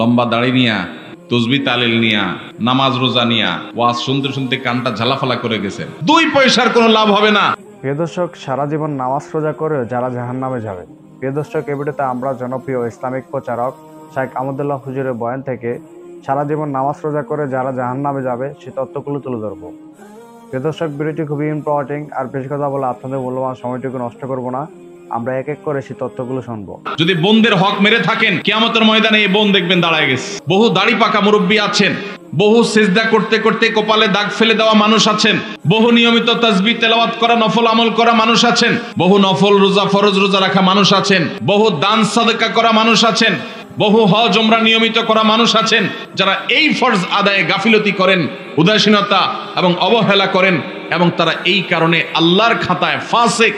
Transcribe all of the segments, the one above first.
লম্বা দাড়ি নিয়া, তসবি তালিল নিয়া, নামাজ রোজা নিয়া, ওয়াজ শুনতে শুনতে কানটা ঝালাফালা করে গেছেন, 2 পয়সার কোনো লাভ হবে না। প্রিয় দর্শক, সারা জীবন নামাজ রোজা করে যারা জাহান্নামে যাবে। প্রিয় দর্শক, এই ভিডিওতে আমরা জনপ্রিয় ইসলামিক প্রচারক শাইখ আহমদুল্লাহ হুজুরের বয়ান থেকে সারা জীবন নামাজ রোজা করে যারা জাহান্নামে যাবে সে তত্ত্বগুলো তুলে ধরবো। প্রিয় দর্শক, ভিডিওটি খুবই ইম্পর্টেন্ট, আর বেশি কথা বলে আপনাদের মূল্যবান সময়টুকু নষ্ট করবো না। আমরা এক এক করে সেই তথ্যগুলো শুনবো। যদি বোনদের হক মেরে থাকেন, কিয়ামতের ময়দানে এই বোন দেখবেন দাঁড়ায় গেছে। বহু দাড়ি পাকা মুরব্বী আছেন, বহু সিজদা করতে করতে কপালে দাগ ফেলে দেওয়া মানুষ আছেন, বহু নিয়মিত তাসবিহ তেলাওয়াত করা নফল আমল করা মানুষ আছেন, বহু নফল রোজা ফরজ রোজা রাখা মানুষ আছেন, বহু দান সাদকা করা মানুষ আছেন, বহু হজ ওমরা নিয়মিত করা মানুষ আছেন, যারা এই ফরজ আদায়ে গাফিলতি করেন, উদাসীনতা এবং অবহেলা করেন, এবং তারা এই কারণে আল্লাহর খাতায় ফাসিক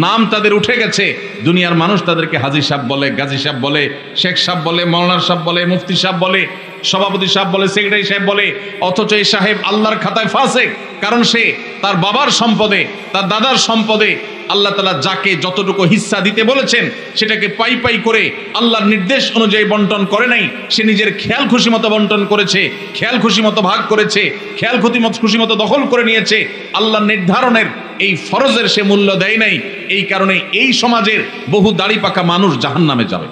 নাম তাদের উঠে গেছে। দুনিয়ার মানুষ তাদেরকে হাজী সাহেব বলে, গাজী সাহেব বলে, শেখ সাহেব বলে, মৌলানা সাহেব বলে, মুফতি সাহেব বলে, সভাপতি সাহেব বলে, সেক্রেটারি সাহেব বলে, অথচ এই সাহেব আল্লাহর খাতায় ফাসিক। কারণ সে তার বাবার সম্পদে, তার দাদার সম্পদে আল্লাহ তাআলা যাকে যতটুকু হিস্সা দিতে বলেছেন সেটাকে পাই পাই করে আল্লাহর নির্দেশ অনুযায়ী বন্টন করে নাই। সে নিজের খেয়াল খুশি মতো বন্টন করেছে, খেয়াল খুশি মতো ভাগ করেছে, খেয়াল খুশি মতো দখল করে নিয়েছে। আল্লাহর নির্ধারণের এই ফরজের সে মূল্য দেয় নাই। এই কারণে এই সমাজের বহু দাড়ি পাকা মানুষ জাহান্নামে যাবে।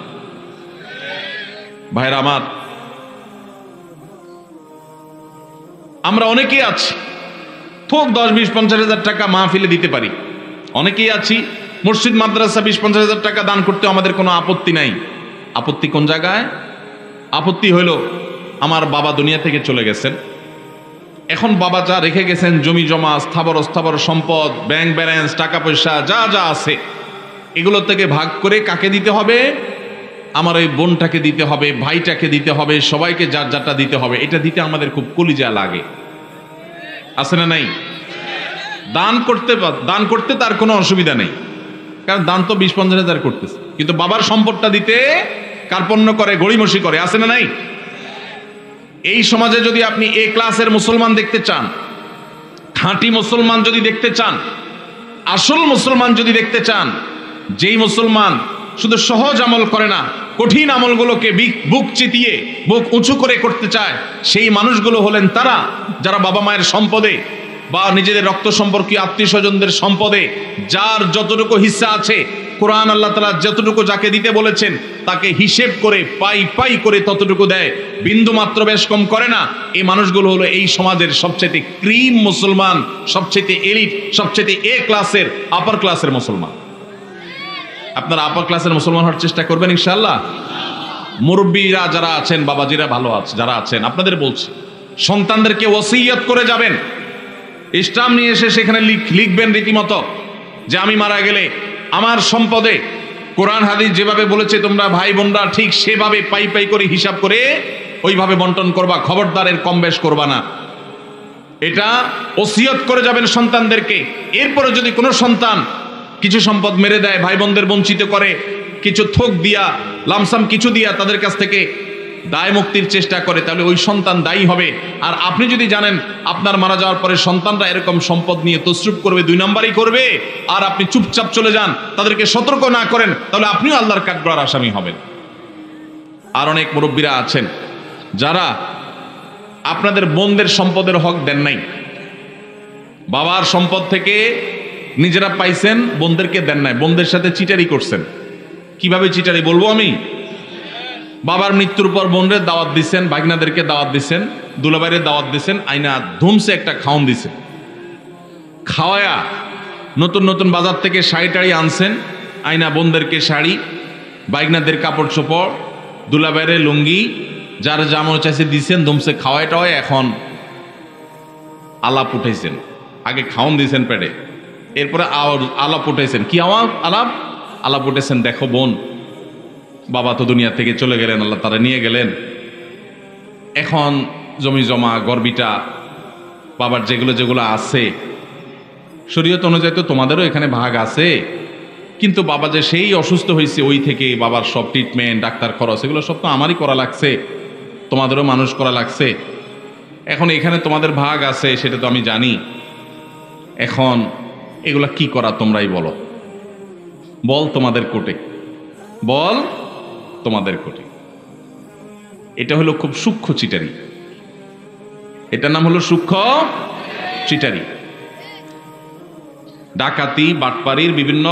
ভাইরা আমার, আমরা অনেকেই আছি থোক 10-20-50 হাজার টাকা মাহফিলে দিতে পারি, অনেকেই আছি মসজিদ মাদ্রাসা 20-50 হাজার টাকা দান করতে আমাদের কোনো আপত্তি নাই। আপত্তি কোন জায়গায়? আপত্তি হইল আমার বাবা দুনিয়া থেকে চলে গেছেন, এখন বাবা যা রেখে গেছেন জমি জমা, স্থাবর অস্থাবর সম্পদ, ব্যাংক ব্যালেন্স, টাকা পয়সা যা যা আছে, এগুলো থেকে ভাগ করে কাকে দিতে হবে? আমার ওই বোনটাকে দিতে হবে, ভাইটাকে দিতে হবে, সবাইকে যার যারটা দিতে হবে। এটা দিতে আমাদের খুব কলিজা লাগে, আছে না নাই? দান করতে তার কোনো অসুবিধা নেই, কারণ দান তো 20-50 হাজার করতেছে, কিন্তু বাবার সম্পদটা দিতে কার্পণ্য করে, গড়িমসি করে, আছে না নাই? এই সমাজে যদি আপনি এ ক্লাসের মুসলমান দেখতে চান, খাঁটি মুসলমান যদি দেখতে চান, আসল মুসলমান যদি দেখতে চান, যেই মুসলমান শুধু সহজ আমল করে না, কঠিন আমলগুলোকে বুক চিতিয়ে বুক উঁচু করে করতে চায়, সেই মানুষগুলো হলেন তারা যারা বাবা মায়ের সম্পদে বা নিজেদের রক্ত সম্পর্কীয় আত্মীয় স্বজনদের সম্পদে যার যতটুকু হিস্সা আছে, কোরআন আল্লাহ তাআলা যতটুকু যাকে দিতে বলেছেন তাকে হিসেব করে পাই পাই করে ততটুকু দেয়, বিন্দু মাত্র বেশ কম করে না। এই মানুষগুলো হলো এই সমাজের সবচেয়ে ক্রিম মুসলমান, সবচেয়ে এলিট, সবচেয়ে এ ক্লাসের, আপার ক্লাসের মুসলমান। আপনারা আপার ক্লাসের মুসলমান হওয়ার চেষ্টা করবেন ইনশাআল্লাহ। মুরব্বীরা যারা আছেন, বাবাজিরা ভালো আছে যারা আছেন, আপনাদের বলছি সন্তানদেরকে ওসিয়ত করে যাবেন, ইসলাম নিয়ে এসে সেখানে লিখবেন রীতিমতো যে আমি মারা গেলে আমার সম্পদে কোরআন হাদিস যেভাবে বলেছে তোমরা ভাই বোনরা ঠিক সেভাবে পাই পাই করে হিসাব করে ওইভাবে বন্টন করবা, খবরদার এর কম বেশ করবা না। এটা ওসিয়ত করে যাবেন সন্তানদেরকে। এরপরে যদি কোনো সন্তান কিছু সম্পদ মেরে দেয়, ভাই বোনদের বঞ্চিত করে, কিছু থোক দিয়া, লামসাম কিছু দিয়া তাদের কাছ থেকে দায় মুক্তির চেষ্টা করে, তাহলে ওই সন্তান দায়ী হবে। আর আপনি যদি জানেন আপনার মারা যাওয়ার পরে সন্তানরা এরকম সম্পদ নিয়ে তসরুফ করবে, 2 নাম্বারই করবে, আর আপনি চুপচাপ চলে যান, তাদেরকে সতর্ক না করেন, তাহলে আপনিও আল্লাহর কাঠগড়ার আসামি হবেন। আর অনেক মুরব্বীরা আছেন যারা আপনাদের বোনদের সম্পদের হক দেন নাই, বাবার সম্পদ থেকে নিজেরা পাইছেন, বোনদেরকে দেন নাই, বোনদের সাথে চিটারি করছেন। কিভাবে চিটারি বলবো আমি? বাবার মৃত্যুর পর বোনদের দাওয়াত দিচ্ছেন, ভাগনাদেরকে দাওয়াত দিচ্ছেন, দুলাভাইয়ের দাওয়াত দিচ্ছেন, আইনা ধুমসে একটা খাওন দিছে, খাওয়ায়া নতুন নতুন বাজার থেকে শাড়ি টাড়ি আনছেন, আইনা বোনদেরকে শাড়ি, ভাগনাদের কাপড় চোপড়, দুলাভাইয়ের লুঙ্গি, যার জামা চাইছে দিচ্ছেন, ধুমসে খাওয়ায় টাওয়ায় এখন আলাপ উঠাইছেন। আগে খাওন দিয়েছেন পেটে, এরপরে আলাপ উঠাইছেন। কি আলাপ উঠেছেন, দেখো বোন, বাবা তো দুনিয়া থেকে চলে গেলেন, আল্লাহ তারা নিয়ে গেলেন, এখন জমি জমা গর্বিটা বাবার যেগুলো আছে শরীয়ত অনুযায়ী তো তোমাদেরও এখানে ভাগ আছে, কিন্তু বাবা যে সেই অসুস্থ হয়েছে ওই থেকে বাবার সব ট্রিটমেন্ট, ডাক্তার খরচ, এগুলো সব তো আমারই করা লাগছে, তোমাদেরও মানুষ করা লাগছে। এখন এখানে তোমাদের ভাগ আছে সেটা তো আমি জানি, এখন এগুলা কি করা তোমরাই বলো, বল তোমাদের কোটে, বল তোমাদের কোটে। এটা হলো খুব সূক্ষ্ম চিটারি, এটার নাম হলো সূক্ষ্ম চিটারি। ডাকাতি বাটপারির বিভিন্ন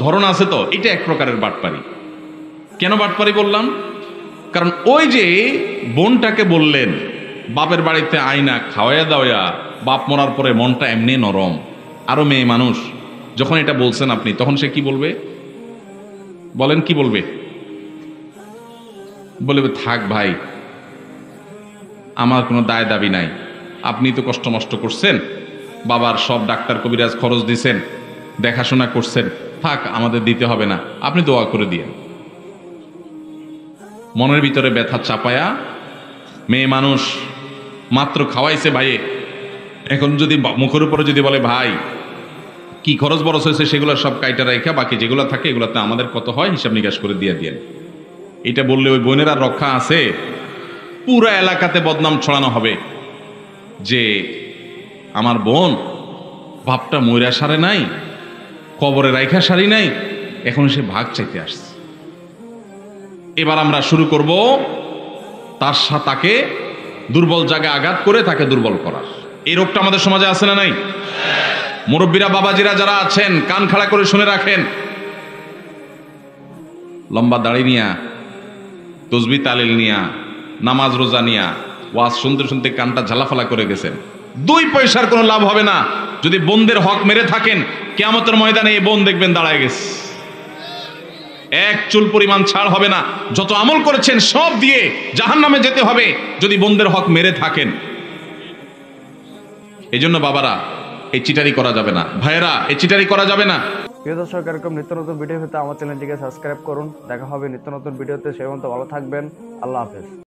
ধরন আছে, তো এটা এক প্রকারের বাটপারি। কেন বাটপারি বললাম? কারণ ওই যে বোনটাকে বললেন বাপের বাড়িতে আয়না খাওয়াইয়া দাওয়া, বাপ মরার পরে মনটা এমনি নরম, আরো মেয়ে মানুষ, যখন এটা বলছেন আপনি, তখন সে কি বলবে বলেন? কি বলবে? বলবে থাক ভাই, আমার কোনো দায় দাবি নাই, আপনি তো কষ্ট মষ্ট করছেন, বাবার সব ডাক্তার কবিরাজ খরচ দিছেন, দেখাশোনা করছেন, থাক আমাদের দিতে হবে না, আপনি দোয়া করে দিয়েন। মনের ভিতরে ব্যথা চাপায়া মেয়ে মানুষ মাত্র খাওয়াইছে ভাইয়ে, এখন যদি মুখের উপরে যদি বলে ভাই কি খরচ বরচ হয়েছে সেগুলো সব কাইটা রাখা, বাকি যেগুলো থাকে এগুলোতে আমাদের কত হয় হিসাব নিকাশ করে দিয়ে দিয়েন, এটা বললে ওই বোনের আর রক্ষা আছে? পুরো এলাকাতে বদনাম ছড়ানো হবে যে আমার বোন বাপটা ময়রা সারে নাই, কবরে রাইখা সারি নাই, এখন সে ভাগ চাইতে আসছে। এবার আমরা শুরু করব তাকে দুর্বল জায়গায় আঘাত করে তাকে দুর্বল করার। এই রোগটা আমাদের সমাজে আছে না নাই? মুরব্বীরা বাবাজিরা যারা আছেন কান খাড়া করে শুনে রাখেন, লম্বা দাড়ি নিয়া, তসবি তালিল নিয়া, নামাজ রোজা নিয়া, ওয়াজ শুনতে শুনতে কানটা ঝালাফালা করে গেছেন, 2 পয়সার কোনো লাভ হবে না যদি বোনদের হক মেরে থাকেন। কিয়ামতের ময়দানে এই বোন দেখবেন দাঁড়ায় গেছে, এক চুল পরিমাণ ছাড় হবে না, যত আমল করেছেন সব দিয়ে জাহান্নামে যেতে হবে যদি বোনদের হক মেরে থাকেন। এই জন্য বাবারা এই চিটারি করা যাবে না, ভাইয়েরা এই চিটারি করা যাবে না। প্রিয় দর্শক, এরকম নিত্য নতুন ভিডিও পেতে আমার চ্যানেলটিকে সাবস্ক্রাইব করুন। দেখা হবে নিত্য নতুন ভিডিওতে, সেই পর্যন্ত ভালো থাকবেন। আল্লাহ হাফেজ।